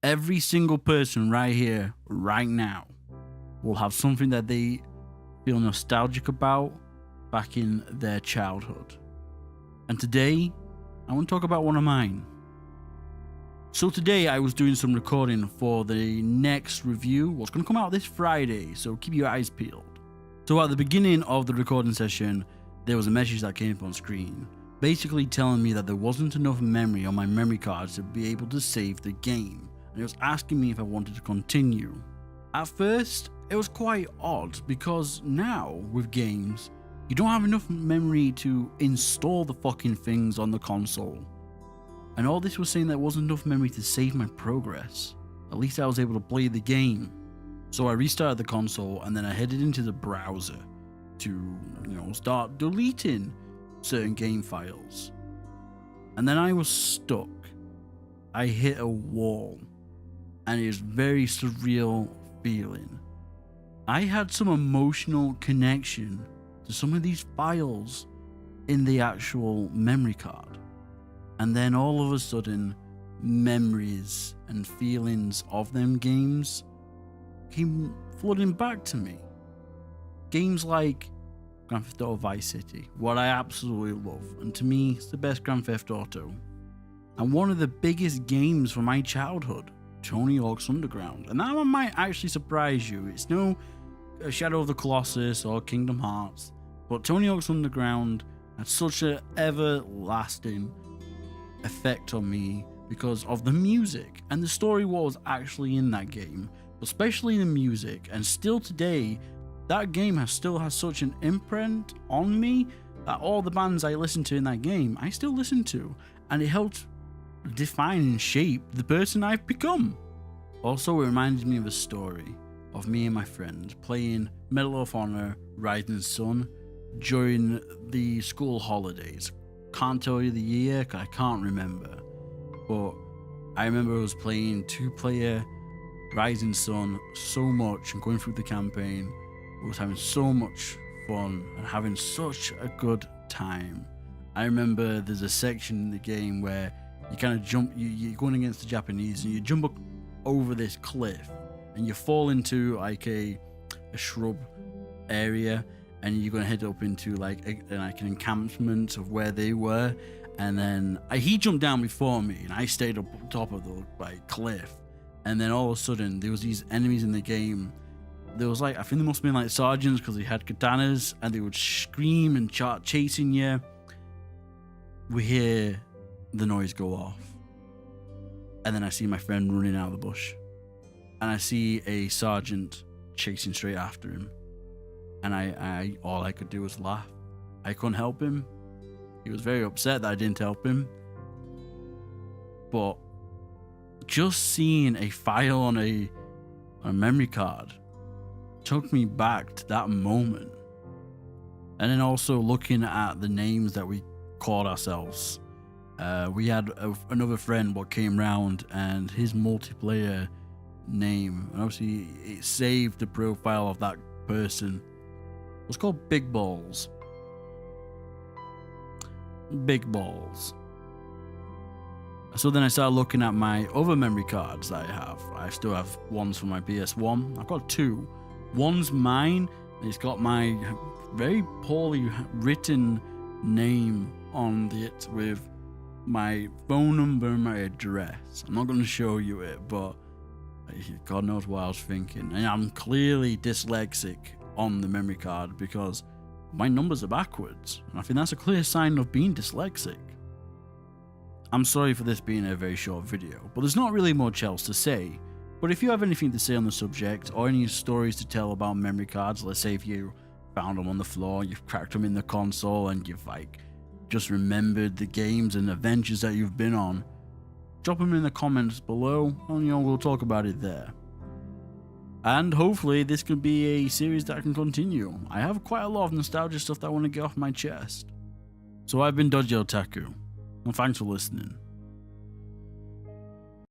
Every single person right here, right now, will have something that they feel nostalgic about back in their childhood. And today, I want to talk about one of mine. So today I was doing some recording for the next review, what's going to come out this Friday, so keep your eyes peeled. So at the beginning of the recording session, there was a message that came up on screen, basically telling me that there wasn't enough memory on my memory card to be able to save the game, and it was asking me if I wanted to continue. At first, it was quite odd, because now, with games, you don't have enough memory to install the fucking things on the console. And all this was saying there wasn't enough memory to save my progress. At least I was able to play the game. So I restarted the console and then I headed into the browser to, start deleting certain game files. And then I was stuck. I hit a wall. And it was a very surreal feeling. I had some emotional connection to some of these files in the actual memory card. And then all of a sudden, memories and feelings of them games came flooding back to me. Games like Grand Theft Auto Vice City, what I absolutely love, and to me, it's the best Grand Theft Auto. And one of the biggest games from my childhood, Tony Hawk's Underground. And that one might actually surprise you. It's no Shadow of the Colossus or Kingdom Hearts, but Tony Hawk's Underground had such an everlasting effect on me because of the music, and the story was actually in that game, especially the music. And still today, that game still has such an imprint on me that all the bands I listened to in that game I still listen to, and it helped define and shape the person I've become. Also, it reminded me of a story of me and my friend playing Medal of Honor Rising Sun during the school holidays. Can't tell you the year, I can't remember, but I remember I was playing 2-player Rising Sun so much and going through the campaign. I was having so much fun and having such a good time. I remember there's a section in the game where you kind of jump, you're going against the Japanese and you jump up over this cliff and you fall into like a shrub area, and you're going to head up into like an encampment of where they were. And then he jumped down before me and I stayed up on top of the cliff. And then all of a sudden there was these enemies in the game. There was I think there must have been like sergeants because they had katanas, and they would scream and start chasing you. We hear the noise go off. And then I see my friend running out of the bush. And I see a sergeant chasing straight after him. And I all I could do was laugh. I couldn't help him. He was very upset that I didn't help him. But just seeing a file on a memory card took me back to that moment. And then also looking at the names that we called ourselves. We had another friend what came round, and his multiplayer name, and obviously it saved the profile of that person. It was called Big Balls. Big Balls. So then I started looking at my other memory cards that I have. I still have ones for my PS1. I've got 2. One's mine. It's got my very poorly written name on it with my phone number and my address. I'm not going to show you it, but God knows what I was thinking. And I'm clearly dyslexic on the memory card because my numbers are backwards, and I think that's a clear sign of being dyslexic. I'm sorry for this being a very short video, but there's not really much else to say. But if you have anything to say on the subject, or any stories to tell about memory cards, let's say if you found them on the floor, you've cracked them in the console, and you've just remembered the games and adventures that you've been on, drop them in the comments below, and we'll talk about it there. And hopefully this could be a series that can continue. I have quite a lot of nostalgia stuff that I want to get off my chest. So I've been Dodgy Otaku, and thanks for listening.